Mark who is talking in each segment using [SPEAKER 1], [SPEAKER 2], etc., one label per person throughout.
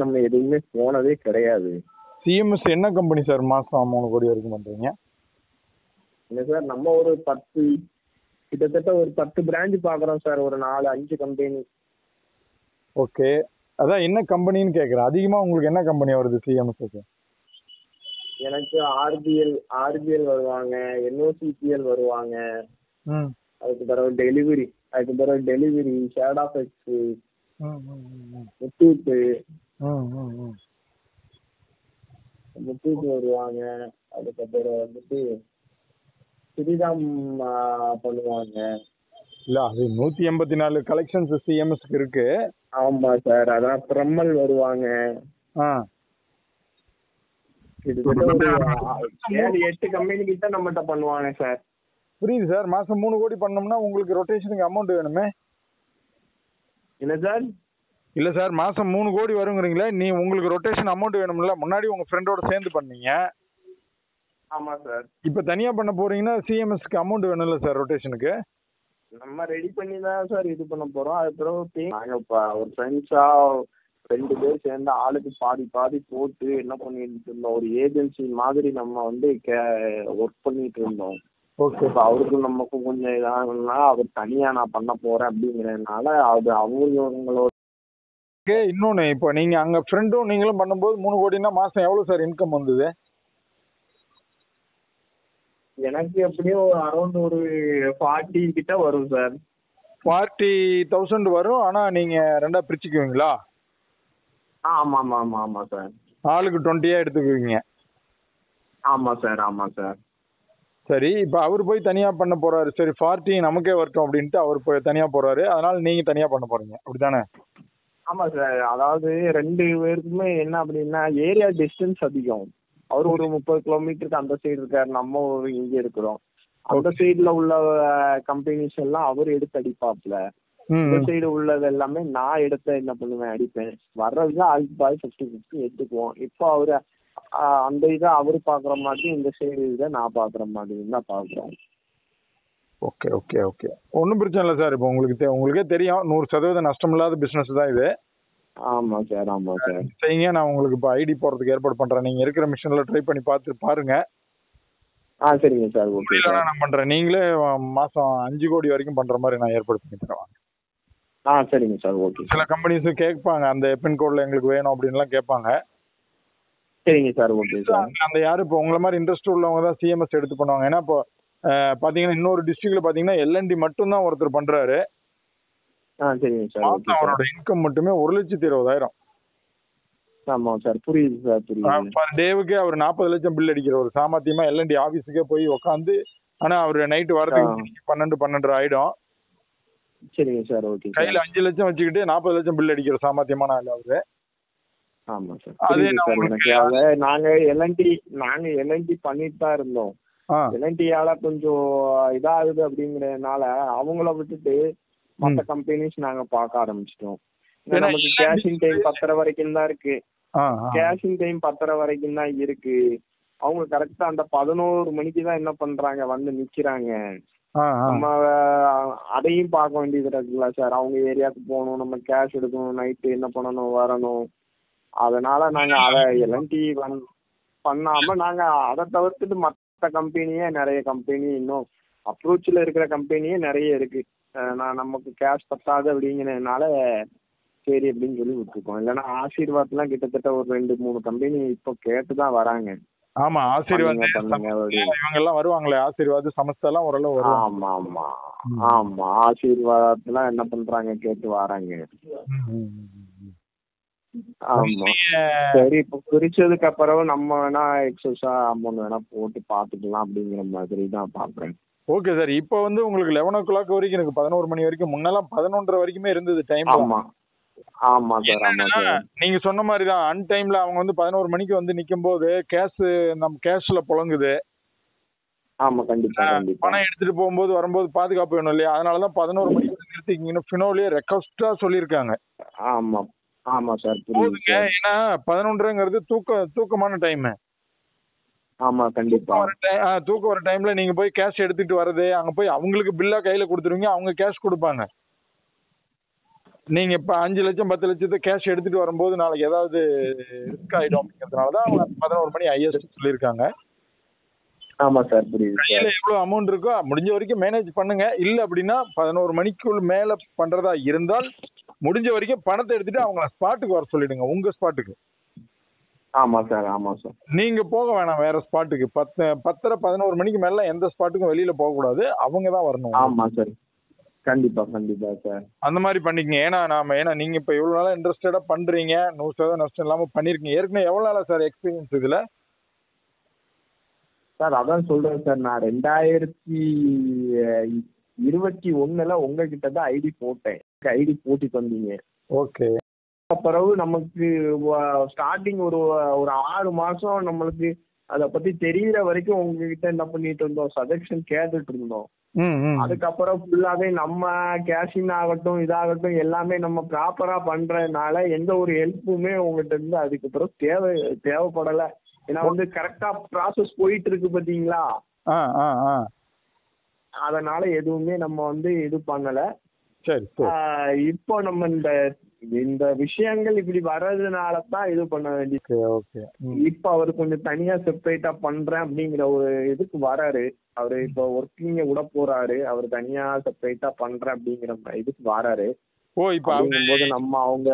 [SPEAKER 1] நம்ம எதுவுமே போனதே கிடையாது.
[SPEAKER 2] சிஎம்எஸ் என்ன கம்பெனி சார் மாசம் 3 கோடி வரைக்கும் பண்றீங்க?
[SPEAKER 1] இல்லை சார், நம்ம ஒரு 10 கிட்டத்தட்ட ஒரு 10 பிரான்ச் பாக்குறோம் சார், ஒரு 4-5 கம்பெனி.
[SPEAKER 2] ஓகே, அதான் என்ன கம்பெனின்னு கேட்குறேன். அதிகமா உங்களுக்கு என்ன கம்பெனி வருது சிஎம்எஸ்க்கு?
[SPEAKER 1] எனக்கு ஆர்பிஎல் வருவாங்க, என்ஓசிபிஎல் வருவாங்க. அதுக்கு பிறகு டெலிவரி ஷேடாஃபெக்ஸ், முத்தூட் வருவாங்க. அதுக்கப்புறம் வந்துட்டு ஸ்ரீராம் பண்ணுவாங்க.
[SPEAKER 2] இல்ல, அது 184 கலெக்ஷன்ஸ் சிஎம்எஸ்க்கு இருக்கு.
[SPEAKER 1] ஆமா சார், அதான் பிரம்மல் வருவாங்க. கிட்டத்தட்ட ஒரு 7-8 கம்பெனி கிட்ட நம்மகிட்ட பண்ணுவாங்க சார்.
[SPEAKER 2] புரியுது சார். மாசம் 3 கோடி பண்ணோம்னா உங்களுக்கு ரொட்டேஷனுக்கு அமௌண்ட் வேணுமே?
[SPEAKER 1] இல்ல சார்,
[SPEAKER 2] இல்ல சார், மாசம் 3 கோடி வருங்கிறீங்களே, நீ உங்களுக்கு ரொட்டேஷன் அமௌண்ட் வேணும்ல? முன்னாடி உங்க ஃப்ரெண்டோட சேர்ந்து பண்ணீங்க.
[SPEAKER 1] ஆமா சார்.
[SPEAKER 2] இப்ப தனியா பண்ண போறீங்கன்னா சிஎம்எஸ்க்கு அமௌண்ட் வேணும்ல சார் ரொட்டேஷனுக்கு?
[SPEAKER 1] நம்ம ரெடி பண்ணி தான் சார் இது பண்ண போறோம். அதுக்கப்புறம் நாங்க ஒரு ஃப்ரெண்ட்ஸா 2 பேர் சேர்ந்து ஆளுக்கு பாதி பாதி போட்டு என்ன பண்ணிட்டு இருந்தோம், ஒரு ஏஜென்சி மாதிரி நம்ம வந்து ஒர்க் பண்ணிட்டு இருந்தோம்.
[SPEAKER 2] ஓகே,
[SPEAKER 1] அவருக்கும் நமக்கும் கொஞ்சம் இதாகணும்னா அவர் தனியா நான் பண்ண போறேன் அப்படிங்கிறதுனால அது அவங்களோட.
[SPEAKER 2] இன்னொன்னு, இப்போ நீங்க அங்க ஃப்ரெண்டும் நீங்களும் பண்ணும்போது 3 கோடினா மாசம் எவ்வளவு சார் இன்கம் வந்தது?
[SPEAKER 1] எனக்கு எப்படியும் அரௌண்ட் ஒரு 40 கிட்ட வரும் சார்.
[SPEAKER 2] 40,000 வரும். ஆனா நீங்க ரெண்டா பிரிச்சுக்குவீங்களா?
[SPEAKER 1] ஆமா ஆமா ஆமா ஆமா சார்.
[SPEAKER 2] ஆளுக்கு 20 எடுத்துக்குவீங்க?
[SPEAKER 1] ஆமா சார், ஆமா சார்.
[SPEAKER 2] சரி, இப்ப அவர் போய் தனியா பண்ண போறாரு. சரி, 40 நமக்கே வரட்டும் அப்படின்ட்டு அவர் போய் தனியா போறாரு. அதனால நீங்க தனியா பண்ண போறீங்க, அப்படித்தானே?
[SPEAKER 1] ஆமா சார். அதாவது 2 பேருக்குமே என்ன அப்படின்னா ஏரியா டிஸ்டன்ஸ் அதிகம். அவர் ஒரு 30 கிலோமீட்டருக்கு அந்த சைடு இருக்காரு, நம்ம ஒரு இங்க இருக்கிறோம். அந்த சைடுல உள்ள கம்பெனிஸ் எல்லாம் அவர் எடுத்து அடிப்பாப்ல. இந்த சைடு உள்ளது எல்லாமே நான் எடுத்து என்ன பண்ணுவேன், அடிப்பேன். வர்றதுல ஆளுக்கு பாதி 50-50 எடுத்துக்குவோம். இப்போ அவரு அந்த இதை அவரு பாக்குற மாதிரி, இந்த சைடு இதை நான் பாக்குற மாதிரி தான் பாக்குறோம்.
[SPEAKER 2] ஓகே ஓகே ஓகே, ஒன்றும் பிரச்சனை இல்லை சார். இப்போ உங்களுக்கே தெரியும் 100% நஷ்டம் இல்லாத பிசினஸ் தான் இது.
[SPEAKER 1] ஆமா சார், ஆமா சார்.
[SPEAKER 2] சரிங்க, நான் உங்களுக்கு இப்போ ஐடி போறதுக்கு ஏற்பாடு பண்றேன். நீங்க இருக்கிற மிஷின்ல ட்ரை பண்ணி பார்த்து பாருங்க.
[SPEAKER 1] சரிங்க சார். ஓகே சார்,
[SPEAKER 2] நான் பண்றேன். நீங்களே மாசம் 5 கோடி வரைக்கும் பண்ற மாதிரி நான் ஏற்பாடு பண்ணி தருவேன்.
[SPEAKER 1] சரிங்க சார். ஓகே.
[SPEAKER 2] சில கம்பெனிஸும் கேட்பாங்க, அந்த பின்கோட்ல எங்களுக்கு வேணும் அப்படின்லாம் கேட்பாங்க.
[SPEAKER 1] சரிங்க சார். Okay sir.
[SPEAKER 2] அந்த யாரு இப்போ உங்களை மாதிரி இன்ட்ரெஸ்ட் உள்ளவங்க தான் சிஎம்எஸ் எடுத்து பண்ணுவாங்க. ஏன்னா இப்போ பாத்தீங்கன்னா இன்னொரு டிஸ்ட்ரிக்ட்ல பாத்தீங்கன்னா எல்என்டி மட்டும் தான் ஒருத்தர் பண்றாரு.
[SPEAKER 1] சரிங்க சார்.
[SPEAKER 2] மாசம் அவரோட இன்கம் மட்டுமே 1,20,000.
[SPEAKER 1] ஆமா சார், புரியுது சார், புரியுது.
[SPEAKER 2] பர் டேவுக்கு அவர் 40 லட்சம் பில் அடிக்கிற ஒரு சாமர்த்தியமா எல்என்டி ஆபீஸுக்கே போய் உட்காந்து. ஆனா அவர் நைட்டு வரதுக்கு 12 ஆயிடும்.
[SPEAKER 1] சரிங்க சார். ஓகே.
[SPEAKER 2] கையில 5 லட்சம் வச்சுக்கிட்டு 40 லட்சம் பில் அடிக்கிற சாமர்த்தியமான ஆள் அவரு.
[SPEAKER 1] ஆமா சார், நாங்க எல்என்டி பண்ணிட்டு தான் இருந்தோம். எல்என்டியால கொஞ்சம் இதாகுது அப்படிங்கறதுனால அவங்கள விட்டுட்டு மற்ற கம்பெனிஸ் நாங்க பார்க்க ஆரம்பிச்சிட்டோம். நமக்கு கேஷிங் டைம் 10:30 வரைக்கும் தான் இருக்கு. கேஷிங் டைம் 10:30 வரைக்கும் தான் இருக்கு. அவங்க கரெக்டா அந்த 11 மணிக்கு தான் என்ன பண்றாங்க, வந்து நிக்கிறாங்க. நம்ம அதையும் பார்க்க வேண்டியது இருக்குல்ல சார். அவங்க ஏரியாவுக்கு போகணும், நம்ம கேஷ் எடுக்கணும், நைட்டு என்ன பண்ணணும், வரணும். அதனால நாங்க அதை எல்என்டி பண்ணாம நாங்க அதை தவிர்த்துட்டு மற்ற கம்பெனியே நிறைய கம்பெனி இன்னும் அப்ரோச்ல இருக்கிற கம்பெனியே நிறைய இருக்கு. நமக்கு கேஷ் பத்தாது அப்படிங்கிறதுனால சரி அப்படின்னு சொல்லி விட்டுருக்கோம். இல்லைன்னா ஆசீர்வாத்லாம் கிட்டத்தட்ட ஒரு 2-3 கம்பெனி இப்போ கேட்டுதான் வராங்க.
[SPEAKER 2] ஆமா, ஆசீர்வாத் இவங்க எல்லாம் வருவாங்களே, ஆசீர்வாத் சமஸ்தெல்லாம் ஓரளவு வருவாங்க.
[SPEAKER 1] ஆமா ஆமா ஆமா, ஆசீர்வாத்லாம் என்ன பண்றாங்க கேட்டு வராங்க. ஆமா, சரி. இப்போ பிரிச்சதுக்கு அப்புறம் நம்ம வேணா எக்ஸஸா அமௌண்ட் வேணா போட்டு பாத்துக்கலாம் அப்படிங்கிற மாதிரி தான் பாக்குறேன்.
[SPEAKER 2] Okay sir. இப்போ வந்து உங்களுக்கு 11 o'clock வரைக்கும், எனக்கு 11 மணி வரைக்கும், முன்னெல்லாம் 11:30 வரைக்குமே இருந்தது டைம்.
[SPEAKER 1] ஆமா ஆமா சார், ஆமா சார்.
[SPEAKER 2] நீங்க சொன்ன மாதிரி தான் அன் டைம்ல அவங்க வந்து 11 மணிக்கு வந்து நிக்கும் போது கேஷ் நம்ம கேஷ்ல புழங்குது.
[SPEAKER 1] ஆமா, கண்டிப்பா கண்டிப்பா.
[SPEAKER 2] பணம் எடுத்துட்டு போகும்போது வரும்போது பாதுகாப்பு வேணும் இல்லையா? அதனாலதான் 11 மணிக்கு நிறுத்திக்கிங்கன்னு ஃபினோலயே ரெக்வஸ்டா சொல்லியிருக்காங்க.
[SPEAKER 1] ஆமா ஆமா சார்,
[SPEAKER 2] புரியுதுங்க. ஏன்னா 11:30ங்கிறது தூக்கமான டைம்.
[SPEAKER 1] ஆமா, கண்டிப்பா.
[SPEAKER 2] தூக்கம் வர டைம்ல நீங்க போய் கேஷ் எடுத்துட்டு வர்றது, அங்க போய் அவங்களுக்கு பில்லா கையில கொடுத்துருவீங்க, அவங்க கேஷ் கொடுப்பாங்க. நீங்க இப்ப 5 லட்சம் 10 லட்சத்தை கேஷ் எடுத்துட்டு வரும்போது நாளைக்கு ஏதாவது ரிஸ்க் ஆயிடும் அப்படிங்கிறதுனாலதான் அவங்க 11 மணி ஹையஸ்ட் சொல்லியிருக்காங்க.
[SPEAKER 1] ஆமா சார், புரியுது.
[SPEAKER 2] கையில எவ்வளவு அமௌண்ட் இருக்கோ முடிஞ்ச வரைக்கும் மேனேஜ் பண்ணுங்க. இல்ல அப்படின்னா 11 மணிக்குள் மேல பண்றதா இருந்தால் முடிஞ்ச வரைக்கும் பணத்தை எடுத்துட்டு அவங்கள ஸ்பாட்டுக்கு வர சொல்லிடுங்க, உங்க ஸ்பாட்டுக்கு.
[SPEAKER 1] ஆமா சார், ஆமா சார்.
[SPEAKER 2] நீங்க போக வேணாம் வேற ஸ்பாட்டுக்கு. 10:30 11 மணிக்கு மேல எந்த ஸ்பாட்டுக்கும் வெளியில போக கூடாது, அவங்க தான் வரணும்.
[SPEAKER 1] ஆமா சார், கண்டிப்பா கண்டிப்பா சார்.
[SPEAKER 2] அந்த மாதிரி பண்ணிக்கங்க. ஏன்னா நீங்க இப்ப இவ்வளவு நாளா இன்ட்ரெஸ்டடா பண்றீங்க, 100% நஷ்டம் இல்லாம பண்ணிருக்கீங்க. ஏற்கனவே எவ்வளவு நாளா சார் எக்ஸ்பீரியன்ஸ் இதுல?
[SPEAKER 1] சார் அதான் சொல்றேன் சார், நான் 2021 உங்ககிட்ட தான் ஐடி போட்டேன். ஐடி போட்டு தந்தீங்க.
[SPEAKER 2] ஓகே.
[SPEAKER 1] பிறகு நமக்கு ஸ்டார்டிங் ஒரு 6 மாசம் நம்மளுக்கு அத பத்தி தெரியற வரைக்கும் உங்ககிட்ட என்ன பண்ணிட்டு இருந்தோம், சஜஷன் கேட்டுட்டு இருந்தோம். அதுக்கப்புறம் ஃபுல்லாவே நம்ம கேஷிங் ஆகட்டும் இதாகட்டும் எல்லாமே நம்ம ப்ராப்பரா பண்றதுனால எந்த ஒரு ஹெல்ப்புமே உங்ககிட்ட இருந்து அதுக்கப்புறம் தேவைப்படல. ஏன்னா வந்து கரெக்டா ப்ராசஸ் போயிட்டு இருக்கு பாத்தீங்களா, அதனால எதுவுமே நம்ம வந்து இது பண்ணல. இப்போ நம்ம இந்த விஷயங்கள் இப்படி வர்றதுனாலதான் இது பண்ண வேண்டியது. இப்ப அவரு கொஞ்சம் தனியா செப்பரேட்டா பண்றேன் அப்படிங்கிற ஒரு இதுக்கு வராரு. அவரு இப்ப ஒர்க்கிங்க விட போறாரு, அவரு தனியா செப்பரேட்டா பண்றேன் அப்படிங்கிற இதுக்கு வராரு. போது நம்ம அவங்க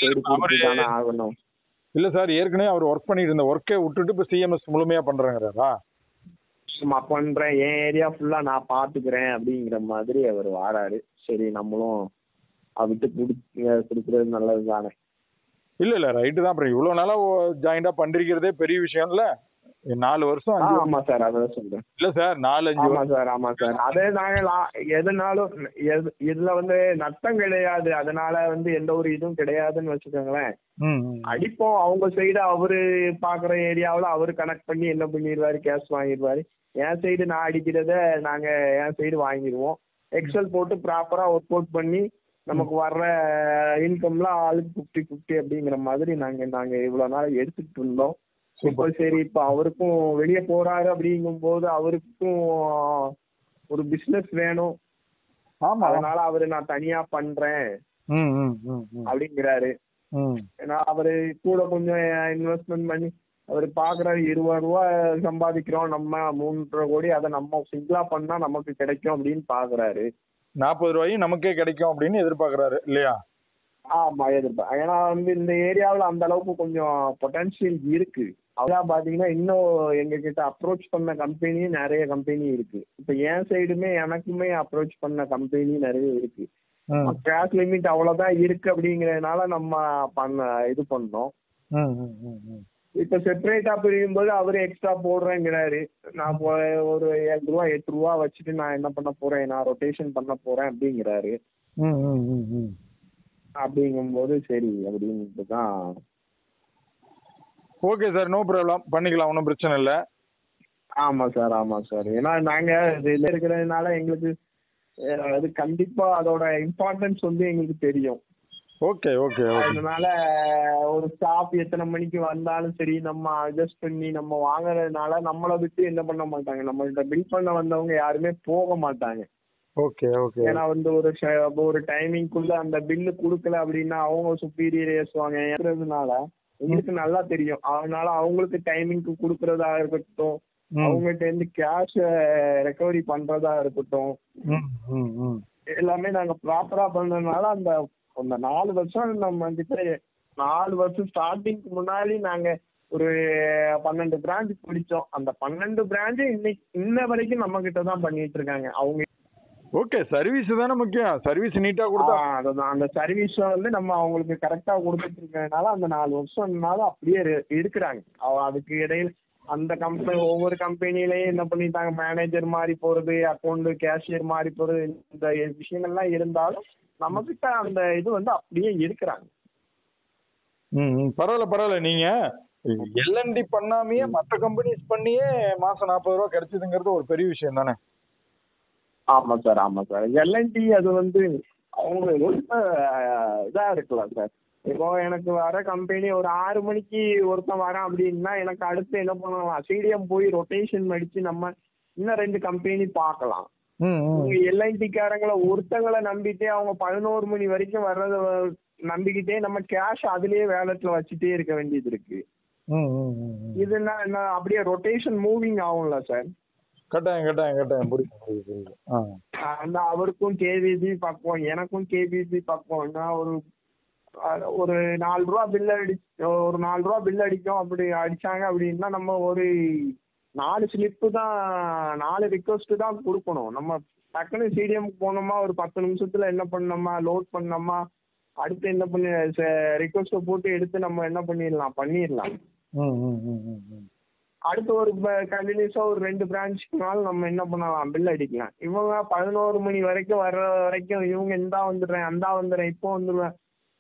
[SPEAKER 1] சைடு கொடுத்துதானே ஆகணும்.
[SPEAKER 2] இல்ல சார், ஏற்கனவே அவர் ஒர்க் பண்ணிட்டு இருந்த ஒர்க்கை விட்டுட்டு இப்ப சிஎம்எஸ் முழுமையா பண்றாங்கறா?
[SPEAKER 1] பண்றேன், என் ஏரியா ஃபுல்லா நான் பாத்துக்கிறேன் அப்படிங்கிற மாதிரி அவர் வாராரு. சரி, நம்மளும் விட்டு குடுக்கறது நல்லது தானே.
[SPEAKER 2] இல்ல ரைட்டு தான். அப்புறம் இவ்வளவு நாளா ஜாயிண்டா பண்றதே பெரிய விஷயம் இல்ல. 4 வருஷம்.
[SPEAKER 1] ஆமா சார், அதான் சொல்றேன்.
[SPEAKER 2] இல்ல சார் 4-5.
[SPEAKER 1] ஆமா சார். அதே நாங்க எதுனாலும் இதுல வந்து நஷ்டம் கிடையாது, அதனால வந்து எந்த ஒரு இதுவும் கிடையாதுன்னு வச்சுக்கோங்களேன். அடிப்போம் அவங்க சைடு, அவரு பாக்குற ஏரியாவில அவரு கனெக்ட் பண்ணி என்ன பண்ணிடுவாரு, கேஷ் வாங்கிடுவாரு. என் சைடு நான் அடிக்கிறத நாங்க என் சைடு வாங்கிடுவோம். எக்ஸல் போட்டு ப்ராப்பரா ஒர்க் அவுட் பண்ணி நமக்கு வர்ற இன்கம்லாம் ஆளுக்கு 50-50 அப்படிங்கிற மாதிரி நாங்க இவ்வளவு நாள் எடுத்துட்டு இருந்தோம். இப்போ சரி, இப்ப அவருக்கும் வெளியே போறாரு அப்படிங்கும் போது அவருக்கும் ஒரு பிசினஸ் வேணும். அதனால அவரு நான் தனியா பண்றேன் அப்படிங்கிறாரு. ஏன்னா அவரு கூட கொஞ்சம் இன்வெஸ்ட்மெண்ட் பண்ணி அவரு பாக்குறாரு, 20 ரூபா சம்பாதிக்கிறோம் நம்ம, 3.5 கோடி அதை நம்ம சிங்கிளா பண்ணா நமக்கு கிடைக்கும் அப்படின்னு பாக்குறாரு.
[SPEAKER 2] 40 ரூபாயும் நமக்கே கிடைக்கும் அப்படின்னு எதிர்பார்க்கறாரு இல்லையா?
[SPEAKER 1] ஆமா, எதிர்பார்க்க. ஏன்னா வந்து இந்த ஏரியாவில் அந்த அளவுக்கு கொஞ்சம் பொட்டன்ஷியல் இருக்கு. அதான் பாத்தீங்கன்னா இன்னும் எங்க கிட்ட அப்ரோச் பண்ண கம்பெனியும் நிறைய கம்பெனி இருக்கு. இப்ப என் சைடுமே எனக்குமே அப்ரோச் பண்ண கம்பெனி நிறைய இருக்கு. கேஷ் லிமிட் அவ்வளவுதான் இருக்கு அப்படிங்கறதுனால நம்ம இது பண்ணோம். இப்ப செப்பரேட்டா பிரியும் போது அவரு எக்ஸ்ட்ரா போடுறேங்கிறாரு. நான் ஒரு 7 ரூபா 8 ரூபா வச்சுட்டு நான் என்ன பண்ண போறேன், நான் ரொட்டேஷன் பண்ண போறேன் அப்படிங்கிறாரு. அப்படிங்கும்போது சரி அப்படின்ட்டு தான்.
[SPEAKER 2] ஓகே சார், நோ ப்ராப்ளம், பண்ணிக்கலாம், ஒன்றும் பிரச்சனை இல்லை.
[SPEAKER 1] ஆமா சார். ஏன்னா நாங்க இதுல இருக்கிறதுனால எங்களுக்கு அது கண்டிப்பா அதோட இம்பார்ட்டன்ஸ் வந்து எங்களுக்கு தெரியும்.
[SPEAKER 2] ஓகே.
[SPEAKER 1] அதனால ஒரு ஸ்டாஃப் எத்தனை மணிக்கு வந்தாலும் சரி நம்ம அட்ஜஸ்ட் பண்ணி நம்ம வாங்குறதுனால நம்மளை விட்டு என்ன பண்ண மாட்டாங்க, நம்மள்ட்ட பில் பண்ண வந்தவங்க யாருமே போக மாட்டாங்க.
[SPEAKER 2] ஓகே.
[SPEAKER 1] ஏன்னா வந்து ஒரு டைமிங்குள்ள அந்த பில்லு குடுக்கல அப்படின்னா அவங்க சுப்பீரியர் ஏசுவாங்க. எங்களுக்கு நல்லா தெரியும். அதனால அவங்களுக்கு டைமிங்க்கு குடுக்கறதா இருக்கட்டும், அவங்ககிட்ட இருந்து கேஷ் ரெக்கவரி பண்றதா இருக்கட்டும், எல்லாமே நாங்க ப்ராப்பரா பண்றதுனால அந்த 4 வருஷம் நம்ம கிட்ட 4 வருஷம் ஸ்டார்டிங்க்கு முன்னாடி நாங்க ஒரு 12 பிரான்ச் பிடிச்சோம். அந்த 12 பிரான்ச் இன்ன வரைக்கும் நம்ம கிட்ட தான் பண்ணிட்டு இருக்காங்க அவங்க.
[SPEAKER 2] ஓகே, சர்வீஸ் தானே முக்கியம். சர்வீஸ் நீட்டா கொடுத்தா
[SPEAKER 1] அந்த சர்வீஸ் வந்து நம்ம அவங்களுக்கு கரெக்டா கொடுத்துட்டு இருக்கறதுனால அந்த 4 வருஷம்னால அப்படியே இருக்கிறாங்க. அதுக்கு இடையில அந்த கம்பெனி ஒவ்வொரு கம்பெனிலயும் என்ன பண்ணிட்டாங்க, மேனேஜர் மாறி போறது, அக்கௌண்ட் கேஷியர் மாறி போறது, இந்த விஷயங்கள்லாம் இருந்தாலும் நம்ம கிட்ட அந்த இது வந்து அப்படியே இருக்கிறாங்க.
[SPEAKER 2] பரவாயில்ல. நீங்க எல்என்டி பண்ணாமையே மற்ற கம்பெனிஸ் பண்ணியே மாசம் 40 ரூபா கிடைச்சதுங்கிறது ஒரு பெரிய விஷயம் தானே?
[SPEAKER 1] ஆமா சார். எல்என்டி அது வந்து அவங்க ரொம்ப இதா இருக்கலாம் சார். இப்போ எனக்கு வர கம்பெனி ஒரு 6 மணிக்கு ஒருத்தன் வரான் அப்படின்னா எனக்கு அடுத்து என்ன பண்ணலாம், சிடிஎம் போய் ரொட்டேஷன் அடிச்சு நம்ம இன்னும் 2 கம்பெனி பார்க்கலாம். எல்ஐடி காரங்களை ஒருத்தங்களை நம்பிட்டே அவங்க 11 மணி வரைக்கும் வர்றத நம்பிக்கிட்டே நம்ம கேஷ் அதுலயே வேலட்ல வச்சுட்டே இருக்க வேண்டியது இருக்கு. இதுன்னா என்ன அப்படியே ரொட்டேஷன் மூவிங் ஆகும்ல சார். அந்த அவருக்கும் கேபிபி பக்கம் எனக்கும் கேபிபி பக்கம்னா ஒரு 4 ரூபா பில் அடிக்கும். அப்படி அடிச்சாங்க அப்படின்னா நம்ம ஒரு 4 ஸ்லிப்பு தான் 4 ரிக்வஸ்ட் தான் கொடுக்கணும். நம்ம டக்குனு சிடிஎம்க்கு போனோமா ஒரு 10 நிமிஷத்துல என்ன பண்ணோமா லோட் பண்ணோமா அடுத்து என்ன பண்ணி ரிக்வஸ்ட போட்டு எடுத்து நம்ம என்ன பண்ணிடலாம். அடுத்து ஒரு கண்டினியூஸா ஒரு 2 பிரான்ச்சுக்குனாலும் நம்ம என்ன பண்ணலாம் பில் அடிக்கலாம். இவங்க 11 மணி வரைக்கும் வர்ற வரைக்கும் இவங்க இந்தா வந்துடுறேன் அந்தா வந்துடுறேன் இப்போ வந்துடுவேன்.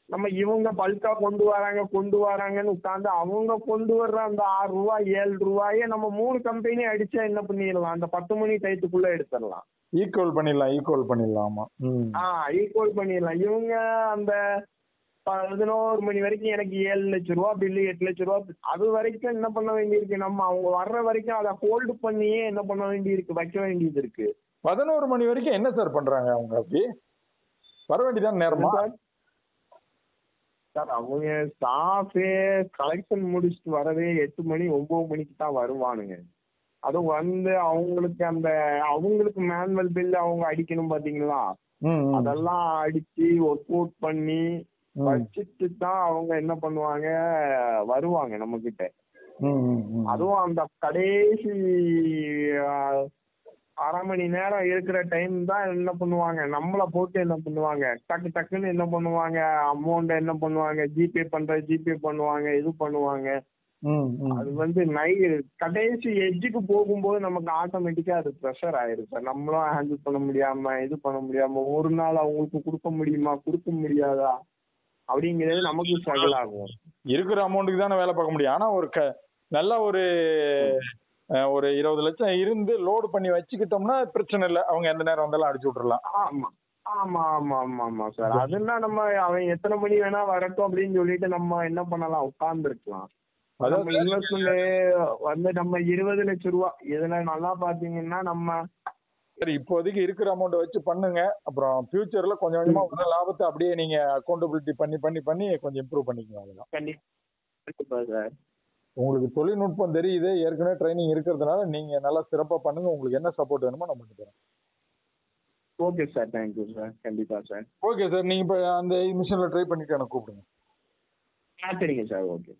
[SPEAKER 1] நம்ம இவங்க பல்கா கொண்டு வராங்கன்னு உட்காந்து அவங்க கொண்டு வர்ற அந்த 6 ரூபா 7 ரூபாயே நம்ம 3 கம்பெனி அடிச்சா என்ன பண்ணிடலாம், அந்த 10 மணி டயத்துக்குள்ள எடுத்துடலாம்.
[SPEAKER 2] ஈக்குவல் பண்ணிடலாம்.
[SPEAKER 1] ஈக்குவல் பண்ணிடலாம். இவங்க அந்த 11 மணி வரைக்கும் எனக்கு 7 லட்சம் ரூபா பில்லு 8 லட்சம் ரூபா அது வரைக்கும் என்ன பண்ண வேண்டியிருக்கு, நம்ம அவங்க வர்ற வரைக்கும் அதை ஹோல்டு பண்ணியே என்ன பண்ண வேண்டியிருக்கு, வைக்க வேண்டியது இருக்கு.
[SPEAKER 2] 11 மணி வரைக்கும் என்ன சார் பண்றாங்க அவங்க? அப்படி வர வேண்டியதான் நேரமா
[SPEAKER 1] சார்? அவங்க ஸ்டாஃபே கலெக்ஷன் முடிச்சுட்டு வரவே 8 மணி 9 மணிக்கு தான் வருவானுங்க. அதுவும் வந்து அவங்களுக்கு மேனுவல் பில் அவங்க அடிக்கணும் பாத்தீங்களா, அதெல்லாம் அடிச்சு ஒர்க் அவுட் பண்ணி வச்சுட்டு தான் அவங்க என்ன பண்ணுவாங்க வருவாங்க நம்ம கிட்ட. அதுவும் அந்த கடைசி 1/2 மணி நேரம் இருக்கிற டைம் தான் என்ன பண்ணுவாங்க, நம்மள போட்டு என்ன பண்ணுவாங்க டக்குன்னு என்ன பண்ணுவாங்க அமௌண்ட் என்ன பண்ணுவாங்க ஜிபே பண்ணுவாங்க இது பண்ணுவாங்க. அது வந்து கடைசி எட்ஜுக்கு போகும்போது நமக்கு ஆட்டோமேட்டிக்கா அது ப்ரெஷர் ஆயிரும் சார். நம்மளும் ஹேண்டில் பண்ண முடியாம இது பண்ண முடியாம ஒரு நாள் அவங்களுக்கு கொடுக்க முடியுமா கொடுக்க முடியாதா அப்படிங்கிறது நமக்கு ஸ்ட்ரகிள் ஆகும்.
[SPEAKER 2] இருக்கிற அமௌண்ட்டுக்கு தானே வேலை பார்க்க முடியும். ஆனா நல்ல ஒரு 20 லட்சம் இருந்து லோடு பண்ணி வச்சுக்கிட்டோம்னா பிரச்சனை இல்லை, அவங்க எந்த நேரம் வந்தாலும் அடிச்சு விட்டுறலாம்.
[SPEAKER 1] ஆமா சார். அதுனா நம்ம அவன் எத்தனை மணி வேணா வரட்டும் அப்படின்னு சொல்லிட்டு நம்ம என்ன பண்ணலாம் உட்கார்ந்து இருக்கலாம். நம்ம இன்வெஸ்ட்மெண்ட் வந்து நம்ம 20 லட்சம் ரூபா இதுல நல்லா பாத்தீங்கன்னா நம்ம
[SPEAKER 2] சரி இப்போதைக்கு இருக்கிற அமௌண்ட் வச்சு பண்ணுங்க. அப்புறம் ஃபியூச்சர்ல கொஞ்சம் கொஞ்சமா உள்ள லாபத்தை அப்படியே நீங்க அக்கௌண்டபிலிட்டி பண்ணி கொஞ்சம் இம்ப்ரூவ் பண்ணிக்கலாம்.
[SPEAKER 1] கண்டிப்பா சார்.
[SPEAKER 2] உங்களுக்கு தொழில்நுட்பம் தெரியுது, ஏற்கனவே ட்ரைனிங் இருக்கிறதுனால நீங்க நல்லா சிறப்பா பண்ணுங்க. உங்களுக்கு என்ன சப்போர்ட் வேணுமோ நம்ம தரோம்.
[SPEAKER 1] Okay sir, thank you sir. கண்டிப்பா சார்.
[SPEAKER 2] ஓகே சார், நீங்க இப்போ அந்த மிஷினில் ட்ரை பண்ணிட்டு எனக்கு கூப்பிடுங்க.
[SPEAKER 1] சரிங்க சார். ஓகே.